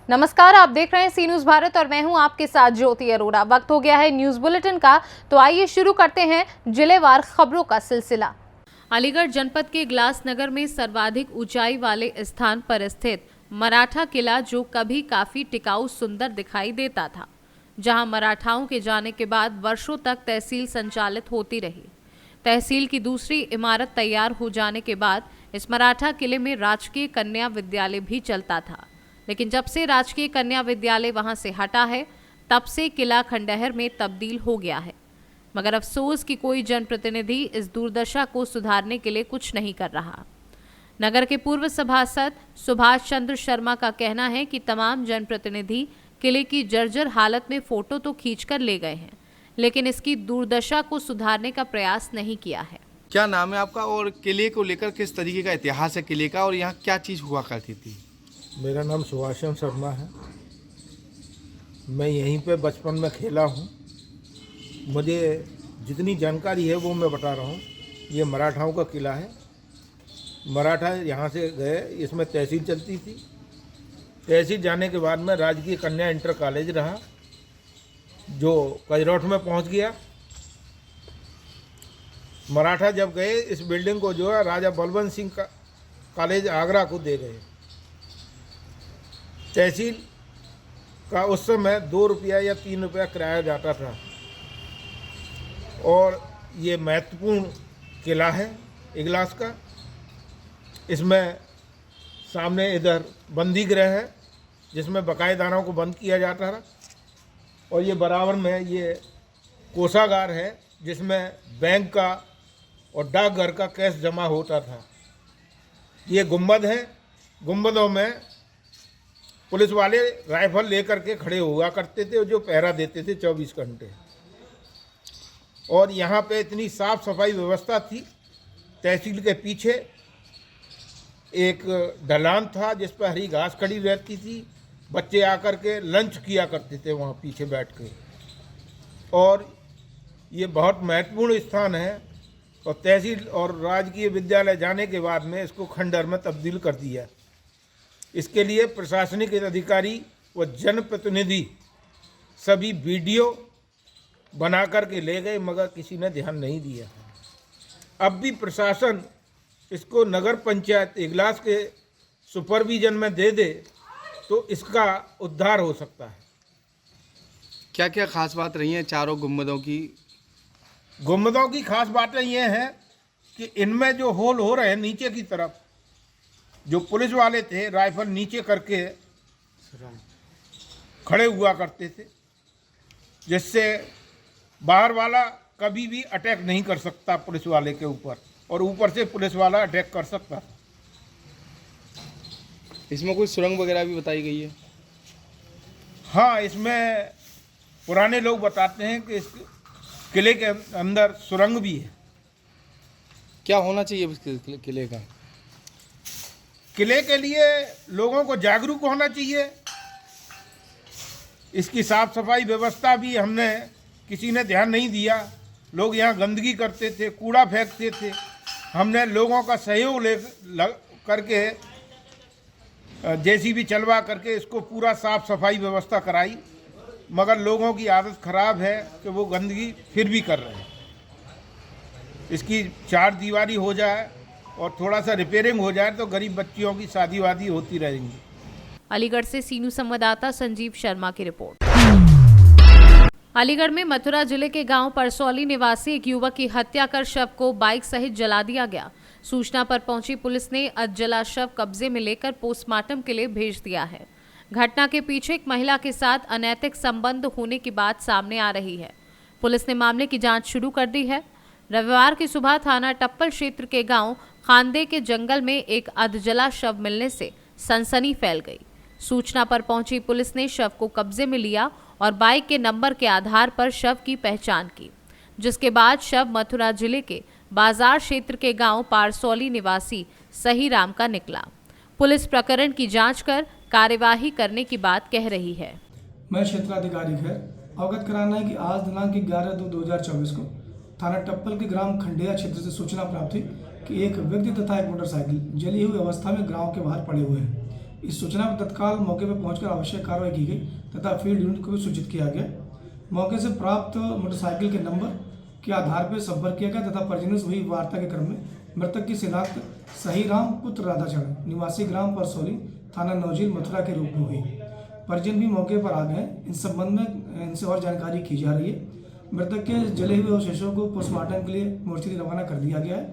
नमस्कार, आप देख रहे हैं सी न्यूज भारत और मैं हूं आपके साथ ज्योति अरोड़ा। वक्त हो गया है न्यूज बुलेटिन का, तो आइए शुरू करते हैं जिलेवार खबरों का सिलसिला। अलीगढ़ जनपद के ग्लास नगर में सर्वाधिक ऊंचाई वाले स्थान पर स्थित मराठा किला, जो कभी काफी टिकाऊ सुंदर दिखाई देता था, जहां मराठाओं के जाने के बाद वर्षों तक तहसील संचालित होती रही। तहसील की दूसरी इमारत तैयार हो जाने के बाद इस मराठा किले में राजकीय कन्या विद्यालय भी चलता था, लेकिन जब से राजकीय कन्या विद्यालय वहां से हटा है, तब से किला खंडहर में तब्दील हो गया है। मगर अफसोस कि कोई जनप्रतिनिधि इस दुर्दशा को सुधारने के लिए कुछ नहीं कर रहा। नगर के पूर्व सभासद सुभाष चंद्र शर्मा का कहना है कि तमाम जनप्रतिनिधि किले की जर्जर हालत में फोटो तो खींचकर ले गए हैं, लेकिन इसकी दुर्दशा को सुधारने का प्रयास नहीं किया है। क्या नाम है आपका और किले को लेकर किस तरीके का इतिहास है किले का, और यहाँ क्या चीज़ हुआ करती थी? मेरा नाम सुभाष चंद्र शर्मा है। मैं यहीं पे बचपन में खेला हूँ। मुझे जितनी जानकारी है वो मैं बता रहा हूँ। ये मराठाओं का किला है। मराठा यहाँ से गए, इसमें तहसील चलती थी। तहसील जाने के बाद में राजकीय कन्या इंटर कॉलेज रहा, जो कजरौठ में पहुँच गया। मराठा जब गए, इस बिल्डिंग को जो है राजा बलवंत सिंह का कॉलेज आगरा को दे गए। तहसील का उस समय 2 रुपया या 3 रुपया किराया जाता था। और ये महत्वपूर्ण किला है इगलास का। इसमें सामने इधर बंदी गृह है, जिसमें बकायेदारों को बंद किया जाता था। और ये बराबर में ये कोषागार है, जिसमें बैंक का और डाकघर का कैश जमा होता था। ये गुंबद है। गुंबदों में पुलिस वाले राइफल लेकर के खड़े हुआ करते थे, जो पहरा देते थे 24 घंटे। और यहाँ पे इतनी साफ सफाई व्यवस्था थी। तहसील के पीछे एक ढलान था, जिस पर हरी घास खड़ी रहती थी। बच्चे आकर के लंच किया करते थे वहाँ पीछे बैठ के। और ये बहुत महत्वपूर्ण स्थान है। और तहसील और राजकीय विद्यालय जाने के बाद में इसको खंडहर में तब्दील कर दिया। इसके लिए प्रशासनिक अधिकारी व जनप्रतिनिधि सभी वीडियो बना कर के ले गए, मगर किसी ने ध्यान नहीं दिया। अब भी प्रशासन इसको नगर पंचायत इगलास के सुपरविजन में दे दे तो इसका उद्धार हो सकता है। क्या क्या खास बात रही है चारों गुंबदों की? गुंबदों की खास बातें ये हैं कि इनमें जो होल हो रहे हैं नीचे की तरफ, जो पुलिस वाले थे राइफल नीचे करके खड़े हुआ करते थे, जिससे बाहर वाला कभी भी अटैक नहीं कर सकता पुलिस वाले के ऊपर, और ऊपर से पुलिस वाला अटैक कर सकता। इसमें कोई सुरंग वगैरह भी बताई गई है? हाँ, इसमें पुराने लोग बताते हैं कि इस किले के अंदर सुरंग भी है। क्या होना चाहिए इस किले का? किले के लिए लोगों को जागरूक होना चाहिए। इसकी साफ सफाई व्यवस्था भी हमने किसी ने ध्यान नहीं दिया। लोग यहाँ गंदगी करते थे, कूड़ा फेंकते थे। हमने लोगों का सहयोग करके जेसीबी चलवा करके इसको पूरा साफ सफाई व्यवस्था कराई, मगर लोगों की आदत खराब है कि वो गंदगी फिर भी कर रहे हैं। इसकी 4 दीवारी हो जाए और थोड़ा सा रिपेयरिंग हो जाए तो गरीब बच्चियों की शादी वादी होती रहेंगी। अलीगढ़ से सी न्यूज संवाददाता संजीव शर्मा की रिपोर्ट। अलीगढ़ में मथुरा जिले के गांव परसौली निवासी एक युवक की हत्या कर शव को बाइक सहित जला दिया गया। सूचना पर पहुंची पुलिस ने अधजला शव कब्जे में लेकर पोस्टमार्टम के लिए भेज दिया है। घटना के पीछे एक महिला के साथ अनैतिक संबंध होने की बात सामने आ रही है। पुलिस ने मामले की जांच शुरू कर दी है। रविवार की सुबह थाना टप्पल क्षेत्र के गांव खानदे के जंगल में एक अधजला शव मिलने से सनसनी फैल गई। सूचना पर पहुंची पुलिस ने शव को कब्जे में लिया और बाइक के नंबर के आधार पर शव की पहचान की, जिसके बाद शव मथुरा जिले के बाजार क्षेत्र के गांव पारसौली निवासी सही राम का निकला। पुलिस प्रकरण की जांच कर कार्यवाही करने की बात कह रही है। मैं क्षेत्राधिकारी है अवगत कराना है कि आज दिनांक 11/2/2024 को थाना टप्पल के ग्राम खंडिया क्षेत्र से सूचना प्राप्त हुई कि एक व्यक्ति तथा एक मोटरसाइकिल जली हुई अवस्था में गांव के बाहर पड़े हुए हैं। इस सूचना पर तत्काल मौके पर पहुंचकर आवश्यक कार्रवाई की गई तथा फील्ड यूनिट को भी सूचित किया गया। मौके से प्राप्त मोटरसाइकिल के नंबर के आधार पर संपर्क किया गया तथा परिजनों से हुई वार्ता के क्रम में मृतक की शिनाख्त सही राम पुत्र राधाचरण निवासी ग्राम परसौली थाना नौजील मथुरा के रूप में हुई। परिजन भी मौके पर आ गए। इन संबंध में इनसे और जानकारी की जा रही है। मृतक के जले हुए अवशेषों को पोस्टमार्टम के लिए मोर्चरी रवाना कर दिया गया है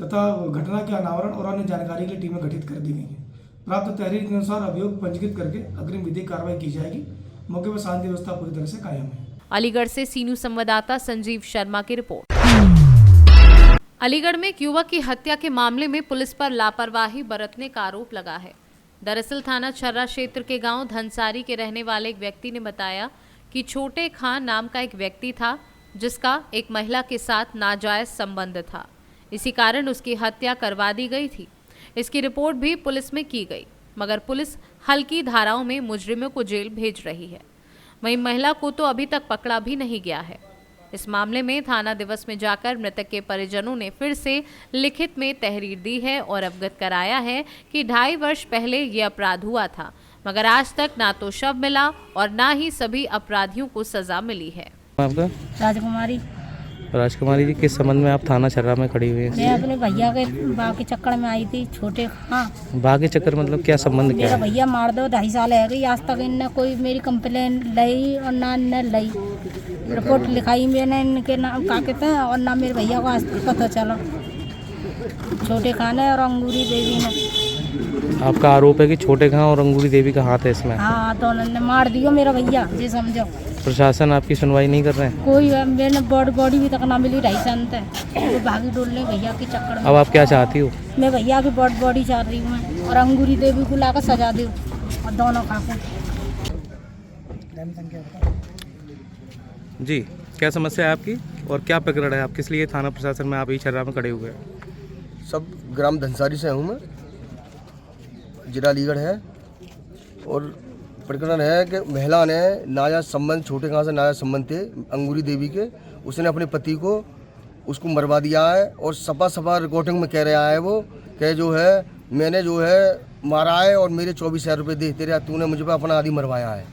तथा घटना के अनावरण और अन्य जानकारी के लिए टीमें गठित कर दी गई हैं। प्राप्त तहरीर के अनुसार अभियोग पंजीकृत करके अग्रिम विधिक कार्रवाई की जाएगी। मौके पर शांति व्यवस्था पूरी तरह से कायम है। अलीगढ़ से सी न्यूज संवाददाता संजीव शर्मा की रिपोर्ट। अलीगढ़ में एक युवक की हत्या के मामले में पुलिस पर लापरवाही बरतने का आरोप लगा है। दरअसल थाना छर्रा क्षेत्र के गांव धनसारी के रहने वाले एक व्यक्ति ने बताया कि छोटे खान नाम का एक व्यक्ति था जिसका एक महिला के साथ नाजायज संबंध था। इसी कारण उसकी हत्या करवा दी गई थी। इसकी रिपोर्ट भी पुलिस में की गई, मगर पुलिस हल्की धाराओं में मुजरिमों को जेल भेज रही है। वहीं महिला को तो अभी तक पकड़ा भी नहीं गया है। इस मामले में थाना दिवस में जाकर मृतक के परिजनों ने फिर से लिखित में तहरीर दी है और अवगत कराया है कि 2.5 वर्ष पहले ये अपराध हुआ था, मगर आज तक ना तो शव मिला और ना ही सभी अपराधियों को सजा मिली है। आपका राजकुमारी। राजकुमारी जी, किस संबंध में आप थाना छर्रा में खड़ी हुई हैं? मैं अपने भैया के बाग के चक्कर में आई थी। छोटे हाँ बाग के चक्कर मतलब क्या संबंध क्या मेरा है? भैया मार दो 2.5 साल है गई, आज तक इनने कोई मेरी कंप्लेन ली और ना इनने ली रिपोर्ट लिखाई मैंने इनके नाम का कहते हैं और ना मेरे भैया को आज तक पता चला। छोटे खान है और अंगूरी देवी ने। आपका आरोप है कि छोटे खां और अंगूरी देवी का हाथ है इसमें? हाँ तो उन्होंने मार दियो मेरा भैया जी, समझो। प्रशासन आपकी सुनवाई नहीं कर रहे हैं? कोई मैंने बॉडी भी तक ना मिली 2.5 साल तक, तो भागी डोलने भैया के चक्कर में। अब आप क्या चाहती हो? मैं भैया की बॉडी चाह रही हूँ और अंगूरी देवी को लाकर सजा दूँ और दोनों खाको। जी, क्या समस्या है आपकी और क्या प्रकरण है? आप किस लिए थाना प्रशासन में आप ही छर्रा में खड़े हुए हैं? सब ग्राम धनसारी से हूँ मैं, जिला अलीगढ़ है। और प्रकरण है कि महिला ने नाजायज संबंध, छोटे खां से नाजायज संबंध थे अंगूरी देवी के, उसने अपने पति को उसको मरवा दिया है और सपा रिकॉर्डिंग में कह रहा है वो कि जो है मैंने जो है मारा है और मेरे 24,000 रुपये दे तेरे, तूने मुझे पे अपना आदि मरवाया है।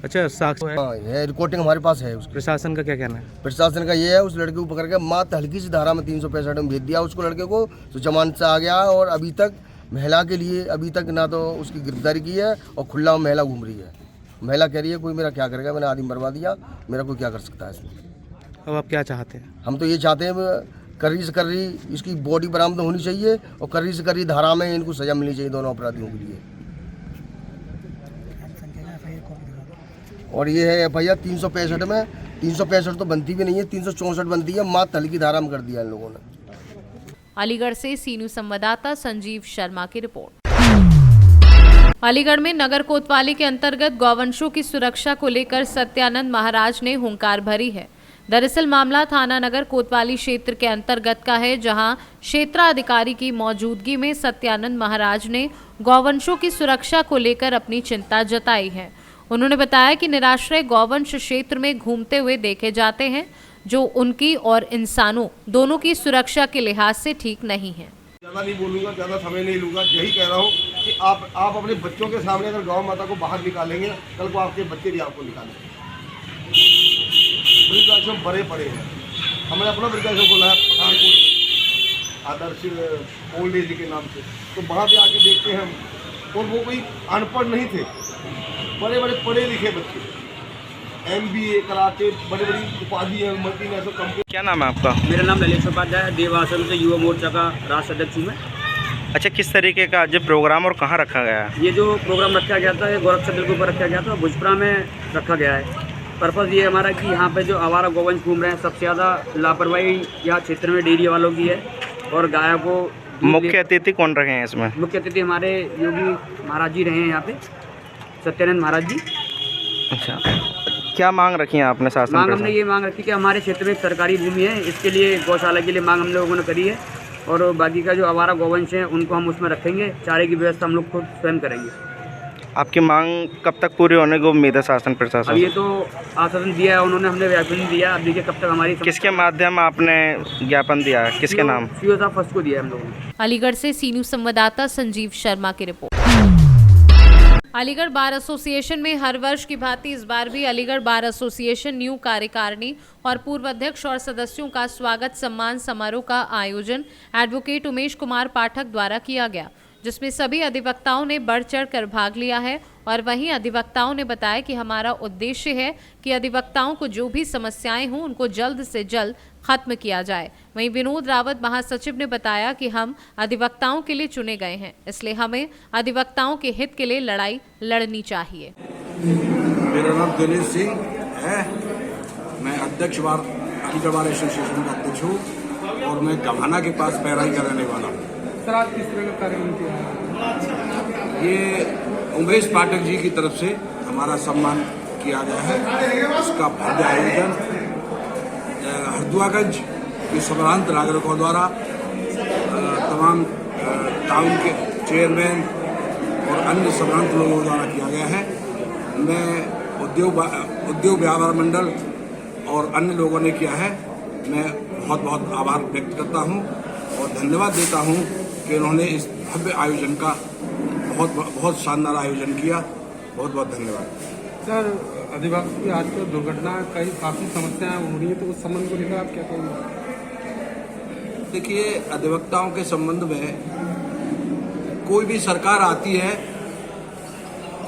अच्छा, साक्ष्य है? हाँ है, रिकॉर्डिंग हमारे पास है। उसके प्रशासन का क्या कहना है? प्रशासन का ये है उस लड़के को पकड़ के मात्र हल्की सी धारा में 365 में भेज दिया उसको, लड़के को तो जमानत से आ गया और अभी तक महिला के लिए अभी तक ना तो उसकी गिरफ्तारी की है और खुला महिला घूम रही है। महिला कह रही है कोई मेरा क्या करेगा, मैंने आदमी मरवा दिया, मेरा कोई क्या कर सकता है इसमें। अब आप क्या चाहते हैं? हम तो ये चाहते हैं कर्री से कर्री इसकी बॉडी बरामद होनी चाहिए और कर्री से कर्री धारा में इनको सजा मिलनी चाहिए दोनों अपराधियों के लिए। और ये है भैया 365 में, 365 तो बनती भी नहीं है, 364 बनती है, मात्र हल्की धारा में कर दिया इन लोगों ने। अलीगढ़ से सी न्यूज संवाददाता संजीव शर्मा की रिपोर्ट। अलीगढ़ में नगर कोतवाली के अंतर्गत गौवंशों की सुरक्षा को लेकर सत्यानंद महाराज ने हुंकार भरी है। दरअसल मामला थाना नगर कोतवाली क्षेत्र के अंतर्गत का है, जहां क्षेत्राधिकारी की मौजूदगी में सत्यानंद महाराज ने गौवंशों की सुरक्षा को लेकर अपनी चिंता जताई है। उन्होंने बताया कि निराश्रय गौवंश क्षेत्र में घूमते हुए देखे जाते हैं, जो उनकी और इंसानों दोनों की सुरक्षा के लिहाज से ठीक नहीं है। ज़्यादा नहीं बोलूँगा, ज़्यादा समय नहीं लूँगा, यही कह रहा हूँ कि आप अपने बच्चों के सामने अगर गौ माता को बाहर निकालेंगे, कल को आपके बच्चे भी आपको निकालेंगे। वृद्धाश्रम बड़े पड़े हैं, हमने अपना वृद्धाश्रम खोला है पठानकोट में, आदर्श ओल्ड एज के नाम से, तो वहाँ पे आके देखते हैं हम। और वो कोई अनपढ़ नहीं थे, बड़े बड़े पढ़े लिखे बच्चे, MBA कराते, बड़ी बड़ी उपाधि है, मल्टीनेशनल कंपनी। क्या नाम है आपका? मेरा नाम ललित उपाध्याय है, देव आश्रम से युवा मोर्चा का राष्ट्र अध्यक्ष हूँ मैं। अच्छा, किस तरीके का आज प्रोग्राम और कहाँ रखा गया है? ये जो प्रोग्राम रखा गया था ये गोरखपुर दल के ऊपर रखा गया था, भुजपुरा में रखा गया है। पर्पज़ ये हमारा कि यहाँ पे जो आवारा गौवंश घूम रहे हैं, सबसे ज़्यादा लापरवाही यहाँ क्षेत्र में डेयरी वालों की है और गायों को। मुख्य अतिथि कौन रहे हैं इसमें? मुख्य अतिथि हमारे योगी महाराज जी रहे हैं यहाँ पे, सत्यानंद महाराज जी। अच्छा, क्या मांग रखी है आपने शासन? मांग हमने ये मांग रखी कि हमारे क्षेत्र में सरकारी भूमि है, इसके लिए गौशाला के लिए मांग हम लोगों ने करी है और बाकी का जो आवारा गौवंश है उनको हम उसमें रखेंगे, चारे की व्यवस्था हम लोग खुद स्वयं करेंगे। आपकी मांग कब तक पूरी होने की उम्मीद है शासन प्रशासन? अब ये तो आश्वासन दिया है उन्होंने, हमने ज्ञापन दिया, अब देखिए कब तक हमारी। किसके माध्यम आपने ज्ञापन दिया है, किसके नाम? सीओ साहब फर्स्ट को दिया है हम लोगों ने। अलीगढ़ से सी न्यूज संवाददाता संजीव शर्मा की रिपोर्ट। अलीगढ़ बार एसोसिएशन में हर वर्ष की भांति इस बार भी अलीगढ़ बार एसोसिएशन न्यू कार्यकारिणी और पूर्व अध्यक्ष और सदस्यों का स्वागत सम्मान समारोह का आयोजन एडवोकेट उमेश कुमार पाठक द्वारा किया गया, जिसमें सभी अधिवक्ताओं ने बढ़ चढ़ कर भाग लिया है। और वहीं अधिवक्ताओं ने बताया कि हमारा उद्देश्य है कि अधिवक्ताओं को जो भी समस्याएं हों उनको जल्द से जल्द खत्म किया जाए। वहीं विनोद रावत महासचिव ने बताया कि हम अधिवक्ताओं के लिए चुने गए हैं, इसलिए हमें अधिवक्ताओं के हित के लिए लड़ाई लड़नी चाहिए। मेरा नाम दिनेश सिंह है। मैं अध्यक्ष अलीगढ़ बार एसोसिएशन का अध्यक्ष हूँ और मैं गभाना के पास पैराई का रहने वाला हूँ। सर, आज किस तरह का कार्यक्रम किया? ये उमेश पाठक जी की तरफ से हमारा सम्मान किया गया है। इसका भव्य आयोजन हरदुआगंज के सम्भ्रांत नागरिकों द्वारा तमाम टाउन के चेयरमैन और अन्य सम्भ्रांत लोगों द्वारा किया गया है। मैं उद्योग व्यापार मंडल और अन्य लोगों ने किया है। मैं बहुत बहुत आभार व्यक्त करता हूँ और धन्यवाद देता हूँ कि उन्होंने इस भव्य आयोजन का बहुत शानदार आयोजन किया। बहुत बहुत धन्यवाद। सर, अधिवक्ता की आजकल दुर्घटना काफ़ी समस्याएं हो रही है, तो उस संबंध को लेकर आप क्या कहेंगे? देखिए, अधिवक्ताओं के संबंध में कोई भी सरकार आती है,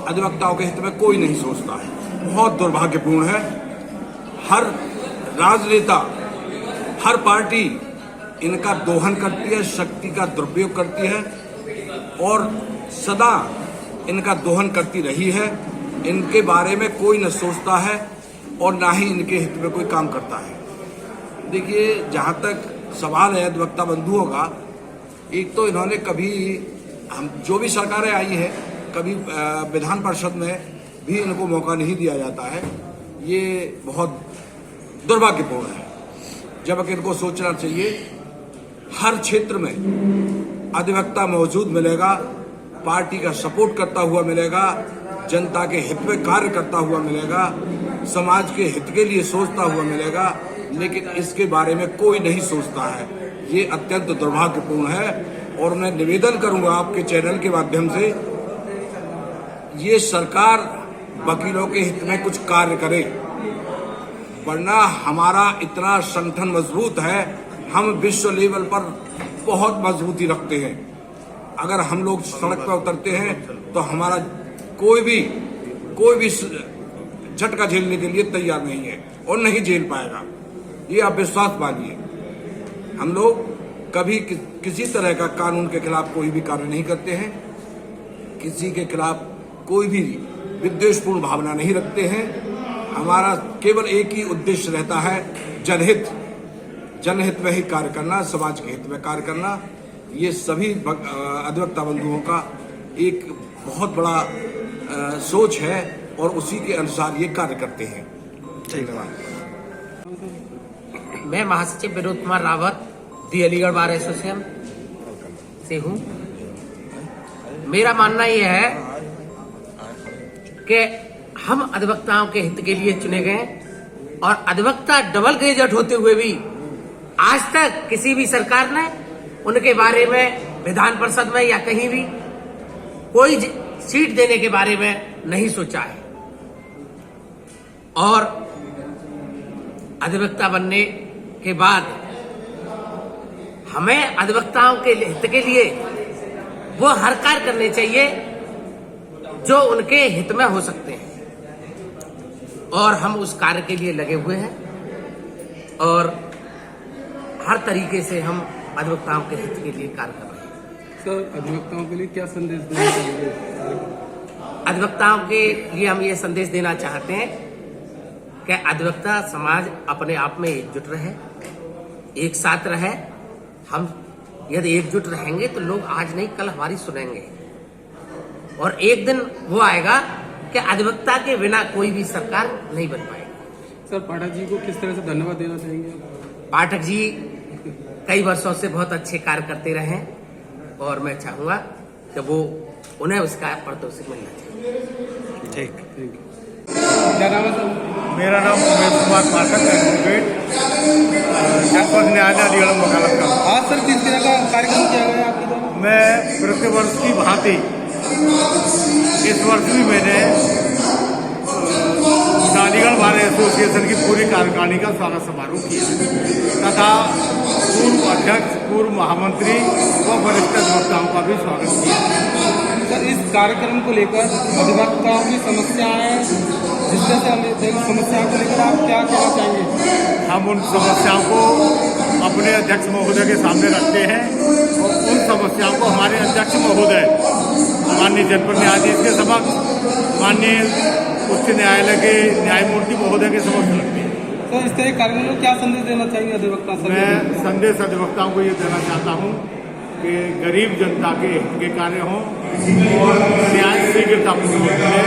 अधिवक्ताओं के हित में कोई नहीं सोचता है। बहुत दुर्भाग्यपूर्ण है। हर राजनेता, हर पार्टी इनका दोहन करती है, शक्ति का दुरुपयोग करती है और सदा इनका दोहन करती रही है। इनके बारे में कोई न सोचता है और ना ही इनके हित में कोई काम करता है। देखिए, जहाँ तक सवाल है अधिवक्ता बंधुओं का, एक तो इन्होंने कभी हम जो भी सरकारें आई हैं, कभी विधान परिषद में भी इनको मौका नहीं दिया जाता है। ये बहुत दुर्भाग्यपूर्ण है। जबकि इनको सोचना चाहिए, हर क्षेत्र में अधिवक्ता मौजूद मिलेगा, पार्टी का सपोर्ट करता हुआ मिलेगा, जनता के हित में कार्य करता हुआ मिलेगा, समाज के हित के लिए सोचता हुआ मिलेगा, लेकिन इसके बारे में कोई नहीं सोचता है। ये अत्यंत दुर्भाग्यपूर्ण है और मैं निवेदन करूंगा आपके चैनल के माध्यम से, ये सरकार वकीलों के हित में कुछ कार्य करे, वरना हमारा इतना संगठन मजबूत है, हम विश्व लेवल पर बहुत मजबूती रखते हैं। अगर हम लोग सड़क पर उतरते हैं तो हमारा कोई भी झटका झेलने के लिए तैयार नहीं है और नहीं झेल पाएगा। ये आप विश्वास मानिए। हम लोग कभी किसी तरह का कानून के खिलाफ कोई भी कार्य नहीं करते हैं, किसी के खिलाफ कोई भी विद्वेषपूर्ण भावना नहीं रखते हैं। हमारा केवल एक ही उद्देश्य रहता है, जनहित में ही कार्य करना, समाज के हित में कार्य करना। ये सभी अधिवक्ता बंधुओं का एक बहुत बड़ा सोच है और उसी के अनुसार ये कार्य करते हैं। धन्यवाद। मैं महासचिव विनोद कुमार रावत दी अलीगढ़ बार एसोसिएशन से हूँ। मेरा मानना यह है कि हम अधिवक्ताओं के हित के लिए चुने गए और अधिवक्ता डबल ग्रेजुएट होते हुए भी आज तक किसी भी सरकार ने उनके बारे में विधान परिषद में या कहीं भी कोई सीट देने के बारे में नहीं सोचा है। और अधिवक्ता बनने के बाद हमें अधिवक्ताओं के हित के लिए वो हर कार्य करने चाहिए जो उनके हित में हो सकते हैं, और हम उस कार्य के लिए लगे हुए हैं और हर तरीके से हम अधिवक्ताओं के हित के लिए कार्य कर रहे हैं। सर, अधिवक्ताओं के लिए क्या संदेश देना चाहिए? अधिवक्ताओं के लिए हम ये संदेश देना चाहते हैं कि अधिवक्ता समाज अपने आप में एकजुट रहे, एक साथ रहे। हम यदि एकजुट रहेंगे तो लोग आज नहीं कल हमारी सुनेंगे, और एक दिन वो आएगा कि अधिवक्ता के बिना कोई भी सरकार नहीं बन पाएगी। सर, पाठक जी को किस तरह से धन्यवाद देना चाहेंगे? पाठक जी कई वर्षों से बहुत अच्छे कार्य करते रहे और मैं चाहूंगा कि वो उन्हें उसका पारितोषिक मिलना चाहिए। ठीक। क्या नाम है सर? मेरा नाम उमेश कुमार पाठक है, एडवोकेट जनपद न्यायालय अलीगढ़ वकालत का। आज सर किस तरह का कार्यक्रम किया गया आपके द्वारा? मैं प्रतिवर्ष की भांति इस वर्ष भी मैंने अलीगढ़ बार एसोसिएशन की पूरी कार्यकारिणी का स्वागत समारोह किया तथा पूर्व अध्यक्ष, पूर्व महामंत्री व वरिष्ठ अधिवक्ताओं का भी स्वागत किया। सर, इस कार्यक्रम को लेकर अधिवक्ताओं की समस्याएं, जिस तरह से समस्याओं को लेकर आप क्या कहना चाहेंगे? हम उन समस्याओं को अपने अध्यक्ष महोदय के सामने रखते हैं और उन समस्याओं को हमारे अध्यक्ष महोदय माननीय जनपद न्यायाधीश के समक्ष, माननीय उच्च न्यायालय के न्यायमूर्ति महोदय के समक्ष रखते हैं। तो इस तरह कार्यक्रम में क्या संदेश देना चाहिए अधिवक्ता? मैं संदेश अधिवक्ताओं को ये देना चाहता हूँ कि गरीब जनता के हित के कार्य हों और न्याय शीघ्रतापूर्वक मिले,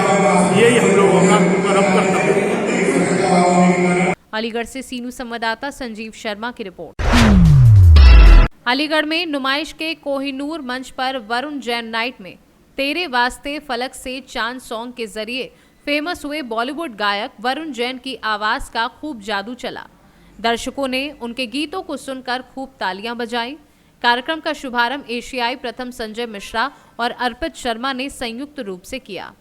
यही हम लोगों का परम कर्तव्य है। अलीगढ़ से सीनू संवाददाता संजीव शर्मा की रिपोर्ट। अलीगढ़ में नुमाइश के कोहिनूर मंच पर वरुण जैन नाइट में तेरे वास्ते फलक से चांद सॉन्ग के जरिए फेमस हुए बॉलीवुड गायक वरुण जैन की आवाज का खूब जादू चला। दर्शकों ने उनके गीतों को सुनकर खूब तालियां बजाईं। कार्यक्रम का शुभारंभ एशियाई प्रथम संजय मिश्रा और अर्पित शर्मा ने संयुक्त रूप से किया।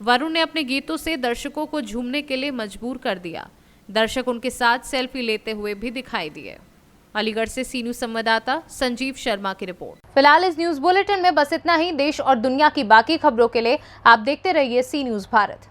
वरुण ने अपने गीतों से दर्शकों को झूमने के लिए मजबूर कर दिया। दर्शक उनके साथ सेल्फी लेते हुए भी दिखाई दिए। अलीगढ़ से सीनू संवाददाता संजीव शर्मा की रिपोर्ट। फिलहाल इस न्यूज बुलेटिन में बस इतना ही। देश और दुनिया की बाकी खबरों के लिए आप देखते रहिए सी न्यूज भारत।